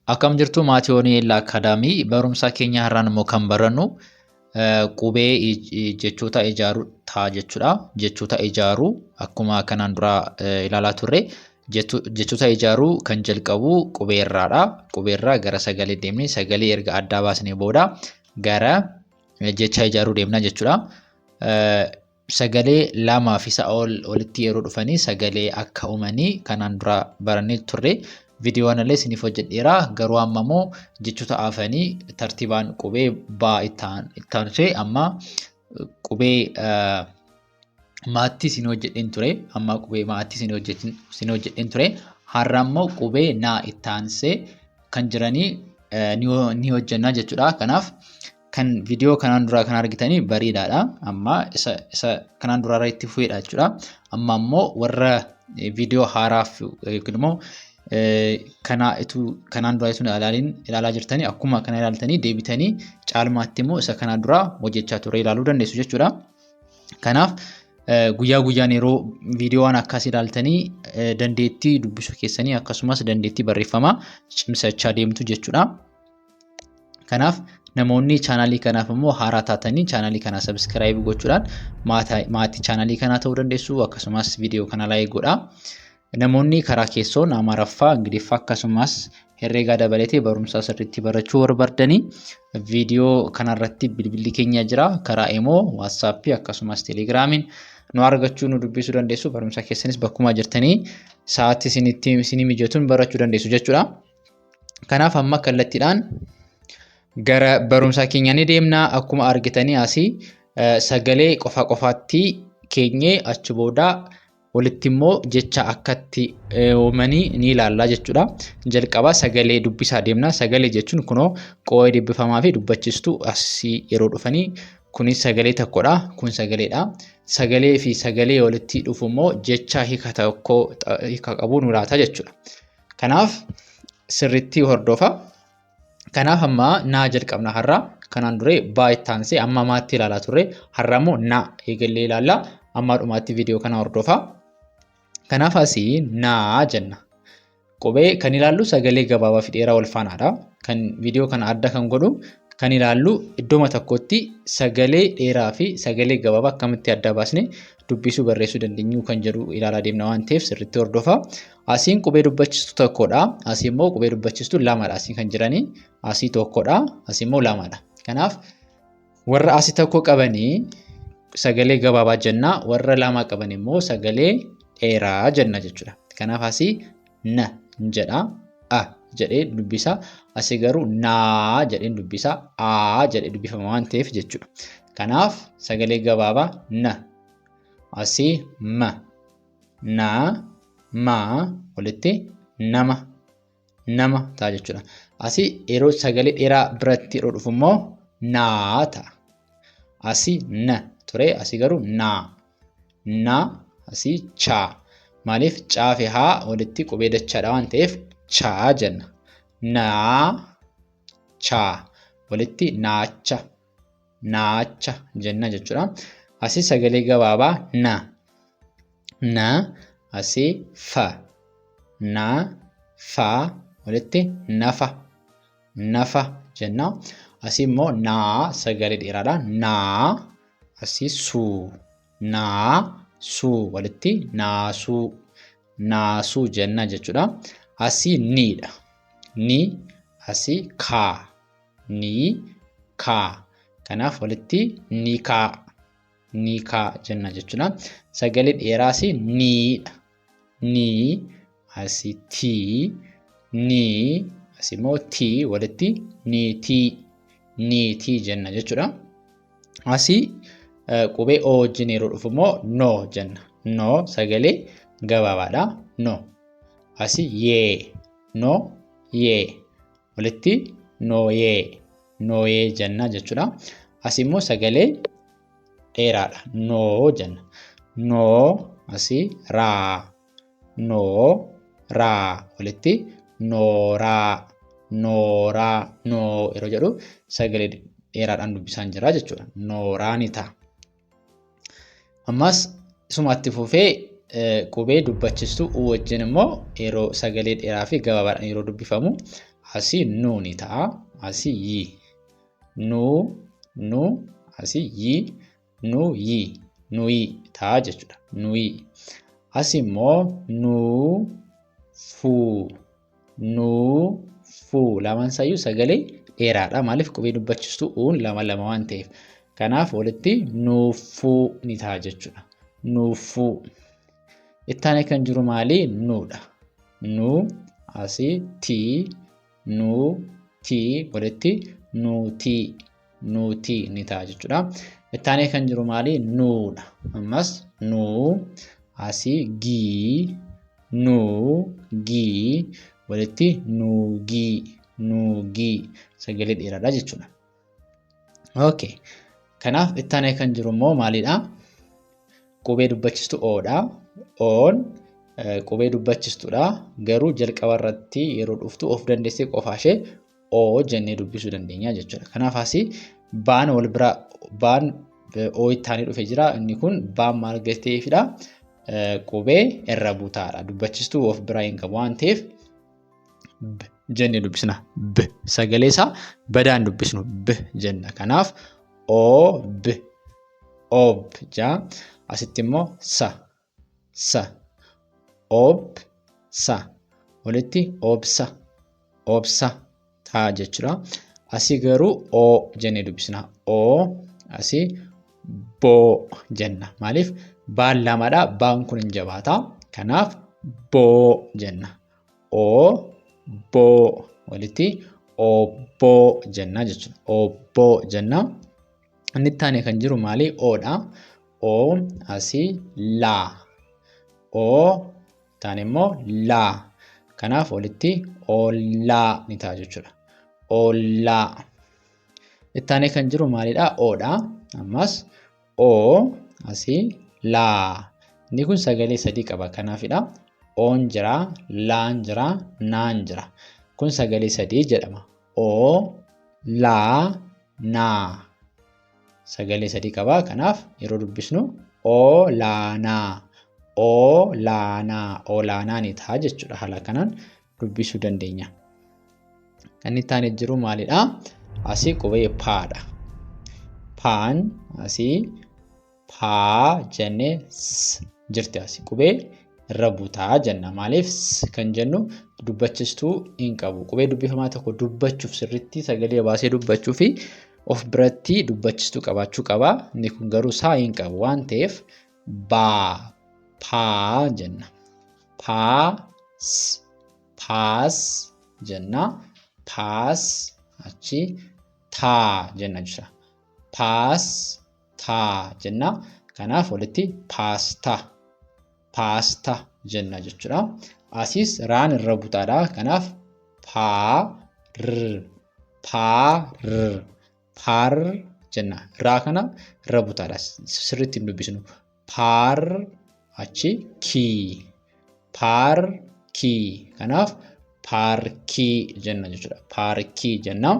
Akkam jirtu Maatiyoonii Akaadaamii barumsa keenya har'aan immoo kan barannu qubee jechoota ijaaruu ta'a jechuudha. Jechoota ijaaruu akkuma kanaan dura ilaalaa turre jechoota ijaaruu kan jalqabu qubeerraadha. Qubeerraa gara sagalee deemnee sagalee erga addaa baasnee booda gara jecha ijaaruu deemna jechuudha. Sagalee lamaa fi isaa olitti yeroo dhufanii sagalee akka uumanii kanaan dura barannee turre. Viidiyoon illee isiniif hojjedheera garuu amma immoo jechoota hafanii tartiibaan qubee baa itti amma qubee maattii isin hojjedheen ture. Amma qubee maattii isin hojjedheen ture. Har'a immoo qubee naa itti aansee kan jiranii ni hojjenna jechuudha. Kanaaf kan viidiyoo kanaan duraa kan argitanii bareedaadha. Amma isa kanaan duraa irratti fudhedha jechuudha. Amma immoo warra viidiyoo haaraaf yookiin immoo kanaan dura sun ilaalaa jirtanii akkuma kana ilaaltanii deebitanii caalmaatti immoo isa kanaan dura hojjechaa ture ilaaluu dandeessu jechuudha. Kanaaf guyyaa guyyaan yeroo viidiyoowwan akkas ilaaltanii dandeettii dubbisuu keessanii akkasumas dandeettii barreeffamaa cimsachaa deemtu jechuudha. Kanaaf namoonni chaanaalii kanaaf immoo haaraa taatanii chaanaalii kana subscribe gochuudhaan maatii chaanaalii kanaa ta'uu dandeessu akkasumas viidiyoo kana like godhaa. Namoonni karaa keessoon Amaaraffaa, Ingiliffaa akkasumas herreegaa dabalatee barumsa sirriitti barachuu barbaadanii viidiyoo kanarratti bilbilli keenya jira. Karaa Imo, WhatsApp akkasumas Telegraamiin nu argachuu nu dubbisuu dandeessu. Barumsa keessanis bakkuma jirtanii sa'aatii isinii mijatuun barachuu dandeessu jechuudha. Kanaaf amma kallattiidhaan gara barumsa keenya ni deemna. Akkuma argitanii asii sagalee qofaatti keenyee achi booda walitti immoo jecha akkatti uumanii ni ilaalla jechuudha. Jalqaba sagalee dubbisaa deemna. Sagalee jechuun kunoo qoo'ee dubbifamaa fi dubbachiistuu asii yeroo dhufanii kunis sagalee tokkodha. Kun sagaleedha. Sagalee fi sagalee walitti dhufu immoo jecha hiika qabu nu laata jechuudha. Kanaaf sirriitti hordofa. Kanaaf amma naa jalqabna har'a. Kanaan dura baa itti aansee amma maatti ilaalaa turre. Har'a immoo naa eegallee ilaalla. Amma dhumaatti viidiyoo kana hordofa. Kanaaf asii naa jenna. Qubee kan ilaallu sagalee gabaabaa fi dheeraa wal faanaadha. Kan viidiyoo kana adda kan godhu kan ilaallu iddoo tokkotti sagalee dheeraa fi sagalee gabaabaa akkamitti adda baasnee dubbisuu barreessuu dandeenyu kan jedhu ilaalaa deemna waan ta'eef sirriitti hordofa. Asiin qubee dubbachiistuu tokkodha. Asii immoo qubee dubbachiistuu lamadha. Asii kan jiranii asii tokkodha. Asii immoo lamadha. Kanaaf warra asii tokko qabanii sagalee gabaabaa jenna. Warra lama qaban immoo sagalee dheeraa jenna jechuudha. Kanaaf asii na jedha. A jedhee dubbisa. Asii garuu naa jedhee dubbisa. A jedhee dubbifama waan ta'eef jechuudha. Kanaaf sagalee gabaabaa na. Asii ma. Na. Ma. Walitti nama. Nama ta'a jechuudha. Asii yeroo sagalee dheeraa biratti yeroo dhufu immoo naa ta'a. Asii na ture. Asii garuu naa. Na. Asii chaa. Maaliif caa fi haa walitti qubee dachaadha waan ta'eef chaa jenna. Naa chaa walitti naacha. Naacha jenna jechuudha. Asii sagalee gabaabaa na. Na. Asii fa. Na. Fa walitti nafa. Nafa jenna. Asii immoo naa sagalee dheeraadha. Naa. Asii suu. Naa. Suu walitti naasuu. Naasuu jenna jechuudha. Asii niidha. Ni. Asii kaa. Ni. Kaa. Kanaaf walitti ni kaa. Ni kaa jenna jechuudha. Sagalee dheeraa asii niidha. Ni. Asii tii. Ni. Asii immoo tii walitti niitii. Niitii jenna jechuudha. Asii qubee o wajjin yeroo dhufu immoo no jenna. No sagalee gabaabaadha. No. Asii yee. No yee. Walitti nooyee. Nooyee jenna jechuudha. Asii immoo sagalee dheeraadha. No jenna. No. Asii raa. No raa walitti nooraa. Nooraa. No yeroo jedhu sagalee dheeraadhaan dubbisaan jira jechuudha. Nooraa ni ta'a. Ammas isumatti fufee qubee dubbachiistuu wajjin immoo yeroo sagalee dheeraa fi gabaabaadhaan yeroo dubbifamu asii nu ni ta'a. Asii yi. Nu asii yi. Nuyi. Nuyi ta'a jechuudha. Nuyi. Asii immoo nuufuu. Lamaan isaayyuu sagalee dheeraadha. Maaliif qubee dubbachistuu uun lama waan ta'eef. Kanaaf walitti nuufuu ni ta'a jechuudha. Nuufuu. Itti aanee kan jiru maali? Nuudha. Nu asii tii. Nuutii walitti nuutii ni ta'a jechuudha. Itti aanee kan jiru maali? Nuudha. Ammas nuu asii gii walitti nuugii sagalee dheeraadha jechuudha. Okay. Kanaaf itti aanee kan jiru immoo maalidha? Qubee dubbachistuu oodha. Oon qubee dubbachistuudha. Garuu jalqaba irratti yeroo dhuftu of dandeessee qofaa ishee oo jennee dubbisuu dandeenya jechuudha. Kanaaf asii baan wal bira baan oo ittaanii dhufee jira. Inni kun baan maal gateefidha? Qubee irra butaadha. Dubbachistuu of biraa hin qabu waan ta'eef b jennee dubbisna. B sagalee isaa badaan dubbisnu b jenna. Kanaaf oob jaa. Asitti immoo sa obsa walitti obsa ta'a jechuudha. Asii garuu oo jennee dubbisna. Oo asii boo jenna. Maaliif? Baan lamadha. Baan kun hin jabaata. Kanaaf boo jenna. Oo boo walitti obboo jenna jechuudha. Obboo jenna. Inni itti aanee kan jiru maali? Oodha. Oo asii laa. Oo taane immoo laa. Kanaaf walitti ollaa ni ta'a jechuudha. Ollaa. Itti aanee kan jiru maalidha? Oodha. Ammas oo asii laa. Inni kun sagalee sadii qaba. Kanaafidha. Oon jira, laan jira, naan jira. Kun sagalee sadii jedhama. Oo laa naa. Sagalee sadii qaba. Kanaaf yeroo dubbisnu olaanaa. Olaanaa ni ta'a jechuudha. Haala kanaan dubbisuu dandeenya. Kan itti aanee jiru maalidha? Asii qubee paadha. Paan asii paa jennee jirti asii qubee irra butaa jenna. Maaliif kan jennu dubbachistuu hin qabu. Qubee dubbifamaa tokko dubbachuuf sirriitti sagalee baasee dubbachuu fi of biratti dubbachistuu qabaachuu qaba. Inni kun garuu isaa hin qabu waan ta'eef paa jenna. Paas jenna. Paas achi taa jenna jechuudha. Paas taa jenna. Kanaaf walitti paastaa jenna jechuudha. Asiis raan irra butaadha. Kanaaf paar jenna. Raa kana irra butaadha. Sirriitti hin dubbisnu. Paar achi kii. Kanaaf paarkii jenna jechuudha. Paarkii jenna.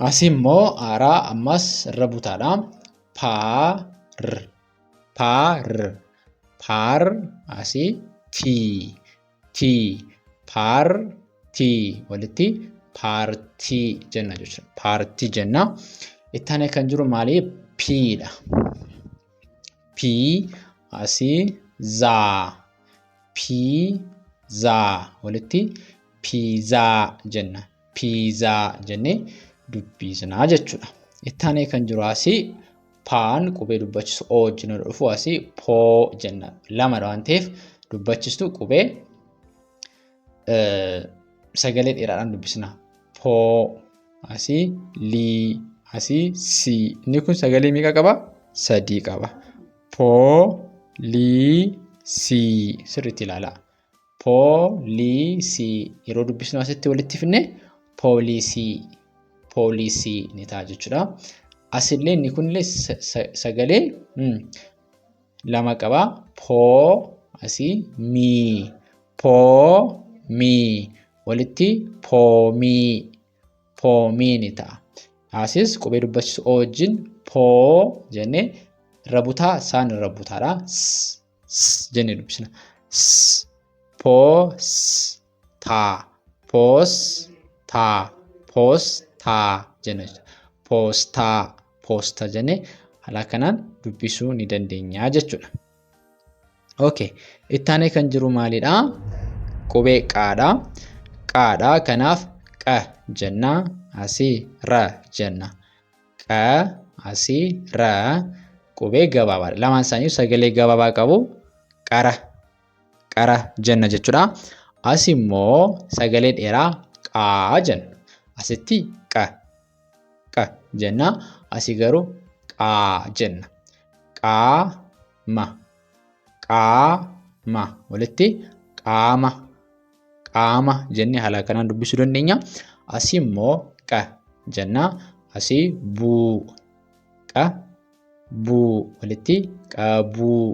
Asii immoo aaraa ammas irra butaadha. Paar asii tii. Paartii walitti paartii jenna jechuudha. Paartii jenna. Itti aanee kan jiru maali? Piidha. Pii asii zaa walitti piizaa jenna. Piizaa jennee dubbisnaa jechuudha. Itti aanee kan jiru asii paan qubee dubbachisu oo wajjin dhufu asii poo jenna. Lamadha waan ta'eef dubbachistu qubee sagalee dheeraadhaan dubbisna. Poo asii lii asii sii. Inni kun sagalee meeqa qaba? Sadii qaba. Poolisii sirriitti ilaalaa. Poolisii yeroo dubbisnu asitti walitti finne poolisii ni ta'a jechuudha. Asillee inni kunillee sagalee lama qaba. Poo asii mii walitti poomii ni ta'a. Asis qubee dubbachisu oo wajjin poo jennee irra butaa isaan irra butaadha. Jennee dubbisna. poostaa poostaa jenna. Poostaa jennee haala kanaan dubbisuu ni dandeenya jechuudha. Okay, itti aanee kan jiru maalidha? Qubee qaadha. Qaadha kanaaf qa jenna asii ra jenna. Qa asii ra qubee gabaabaadha. Lamaan isaanii sagalee gabaabaa qabu. Qara jenna jechuudha. As immoo sagalee dheeraa qaa jenna. Asitti qa jenna. Asii garuu qaa jenna. Qaama walitti qaama jennee haala kanaan dubbisuu dandeenya. Asii immoo qa jenna. Asii buu walitti qabuu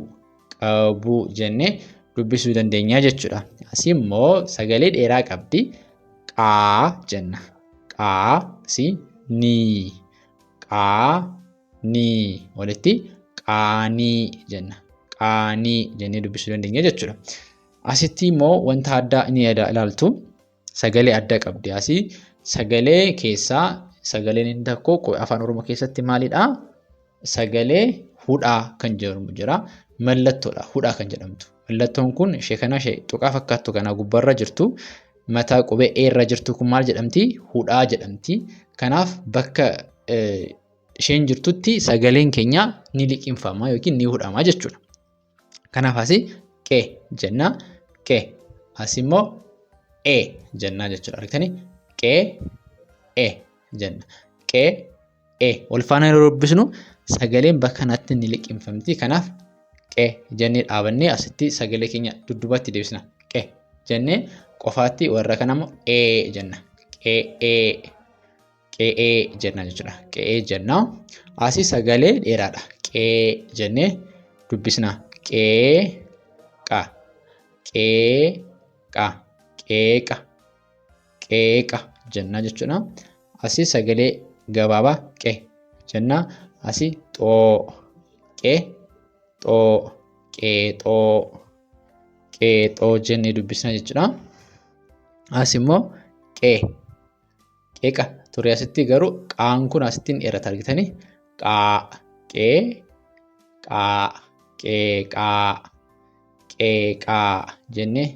jennee dubbisuu dandeenya jechuudha. Asii immoo sagalee dheeraa qabdi. Qaa jenna. Asii nii walitti qaanii jenna. Qaanii jennee dubbisuu dandeenya jechuudha. Asitti immoo wanta addaa inni ilaaltu sagalee adda qabdi. Asii sagalee keessaa sagaleen inni tokko afaan Oromoo keessatti maalidha? Sagalee hudhaa kan jedhamu jira. Mallattoodha hudhaa kan jedhamtu. Mallattoon kun ishee kana ishee tuqaa fakkaattu kana gubbarra jirtu mataa qubee irra jirtu kun maal jedhamti? Hudhaa jedhamti. Kanaaf bakka isheen jirtutti sagaleen keenya ni liqinfama yookiin ni hudhama jechuudha. Kanaaf asii qee jenna. Qee asii immoo jenna jechuudha. Argitanii? Qee jenna. Qee wal faana yeroo dubbisnu sagaleen bakka kanatti ni liqinfamti. Kanaaf qee jennee dhaabannee asitti sagalee keenya dudduubatti deebisna. Qee jennee qofaatti warra kanammoo jenna. Qe'ee jenna jechuudha. Qe'ee jenna. Asii sagalee dheeraadha. Qee jennee dubbisna. Qeeqa jenna jechuudha. Asii sagalee gabaabaa qee jenna. Asii qeexoo jennee dubbisna jechuudha. As immoo qeeqa ture. Asitti garuu qaan kun asitti dheerata argitanii? Qeeqaa jennee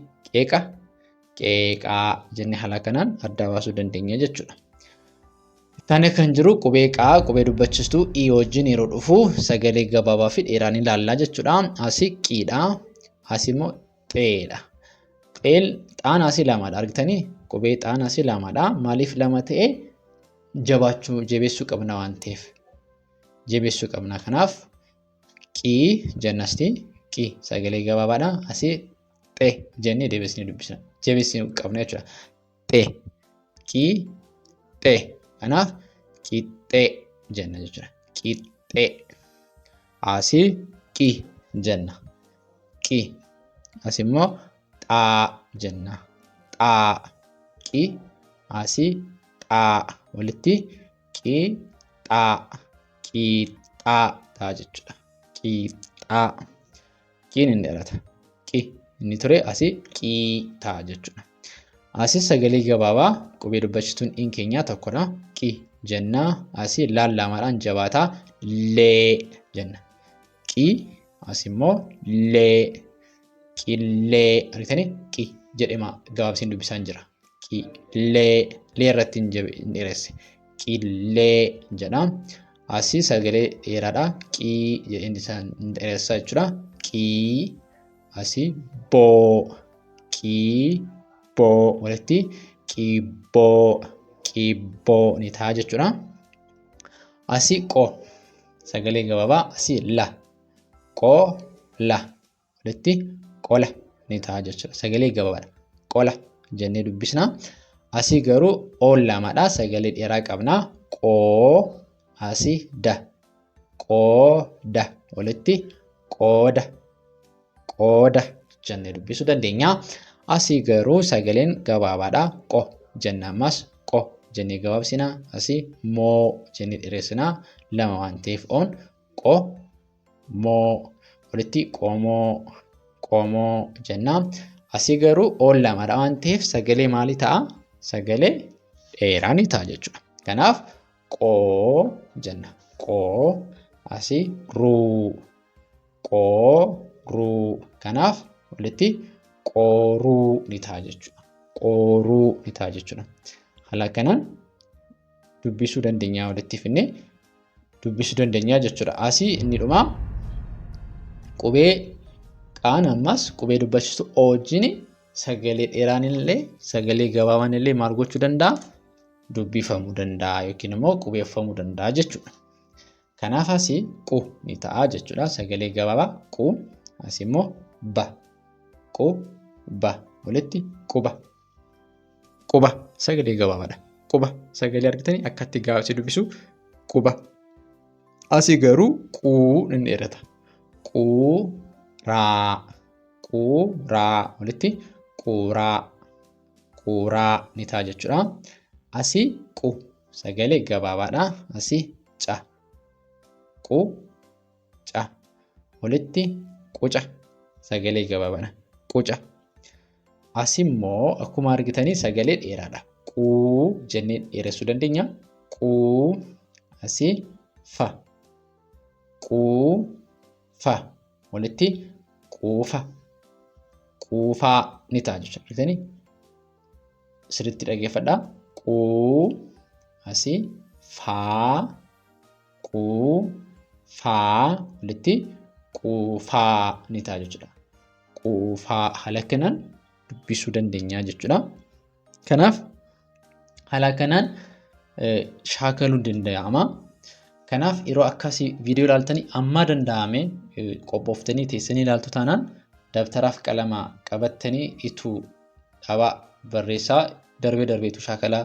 qeeqaa jennee haala kanaan adda baasuu dandeenya jechuudha. Ittaanee kan jiru qubee qaa qubee dubbachiistuu i wajjin yeroo dhufu sagalee gabaabaa fi dheeraan ilaallaa jechuudha. Asii qiidha. Asii immoo xeedha. Xaan asii lamadha argitanii? Qubee xaan asii lamadha. Maaliif lama ta'e? Jabeessuu qabna waan ta'eef. Jabeessuu qabna. Kanaaf qii jennasti qii sagalee gabaabaadha. Asii xee jennee deebisnee dubbisna. Jabeessuu qabna jechuudha. Xee. Kanaaf qixxee jenna jechuudha. Qixxee. Asii qii jenna. Qii. As immoo xaa jenna. Qii. Asii xaa walitti qiixxaa ta'a jechuudha. Qiixxaa. Qiin hin dheerata. Qii inni ture asii qii ta'a jechuudha. Asii sagalee gabaabaa qubee dubbachiistuun in keenya tokkodha. Qi jenna. Asii laamaadhaan jabaataa lee jenna. Qi as immoo lee. Qillee argitanii? Qi jedhama gabaabsiin dubbisaan jira. Qillee irratti hin dheeresse. Qillee jedha. Asii sagalee dheeraadha. Qi jedheen isaan dheeressaa jechuudha. Qi asii boo. Boo walitti qibboo ni ta'a jechuudha. Asii qoo sagalee gabaabaa asii la walitti qola ni ta'a jechuudha. Sagalee gabaabaadha. Qola jennee dubbisna. Asii garuu lamadha. Sagalee dheeraa qabna. Qoo asii da. Qooda walitti qooda jennee dubbisuu dandeenya. Asii garuu sagaleen gabaabaadha. Qo jenna ammas qo jennee gabaabsina. Asii moo jennee dheeressina. Lama waan ta'eef qo moo walitti qomoo jenna. Asii garuu lamadha waan ta'eef sagalee maalii ta'a? sagalee dheeraa ni ta'a jechuudha. Kanaaf qoo jenna. Qoo asii ruu. Kanaaf walitti qooruu ni ta'a jechuudha. Haala kanaan dubbisuu dandeenya walitti fidnee dubbisuu dandeenya jechuudha. Asii inni dhumaa qubee qaan ammas qubee dubbachiistu wajjin sagalee dheeraan illee sagalee gabaabaan illee maal gochuu danda'a? Dubbifamuu danda'a yookiin immoo qubeeffamuu danda'a jechuudha. Kanaaf asii qu ni ta'a jechuudha. Sagalee gabaabaa qu. Asii immoo ba. Qu ba. Walitti quba. Quba sagalee gabaabaadha. Quba sagalee argitanii akkatti gabaabsee dubbisu quba. Asii garuu quu ni dheerata. Quuraa walitti quuraa ni ta'a jechuudha. Asii qu sagalee gabaabaadha. Asii ca walitti quca sagalee gabaabaadha. Quca. Asii immoo akkuma argitanii sagalee dheeraadha. Quu jennee dheeressuu dandeenya. Quu asii fa. Quufa walitti quufaa ni ta'a jechuudha. Argitanii sirriitti dhaggeeffadhaa. Quu asii faa walitti quufaa ni ta'a jechuudha. Quufaa haala kanaan dubbisuu dandeenya jechuudha. Kanaaf haala kanaan shaakaluu danda'ama. Kanaaf yeroo akkasii viidiyoo ilaaltanii amma danda'ame qophooftanii teessanii ilaaltu taanaan dabtaraaf qalama qabattanii ituu dhabaa barreessaa darbeetu shaakalaa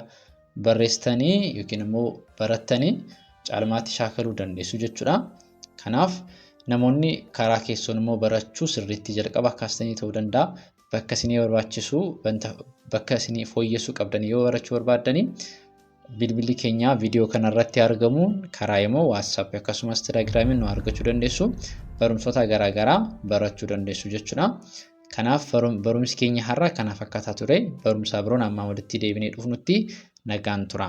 barreessitanii yookiin immoo barattanii caalmaatti shaakaluu dandeessu jechuudha. Kanaaf namoonni karaa keessoon immoo barachuu sirriitti jalqaba kaastanii ta'uu danda'a. Bakka isinii barbaachisu bakka isinii fooyyessuu qabdanii yoo barachuu barbaaddanii bilbilli keenya viidiyoo kanarratti argamuun karaa immoo WhatsApp akkasumas Telegram nu argachuu dandeessu. Barumsoota garaagaraa barachuu dandeessu jechuudha. Kanaaf barumsi keenya har'a kana fakkaataa ture. Barumsa biroon amma walitti deebinee dhufnutti nagaan tura.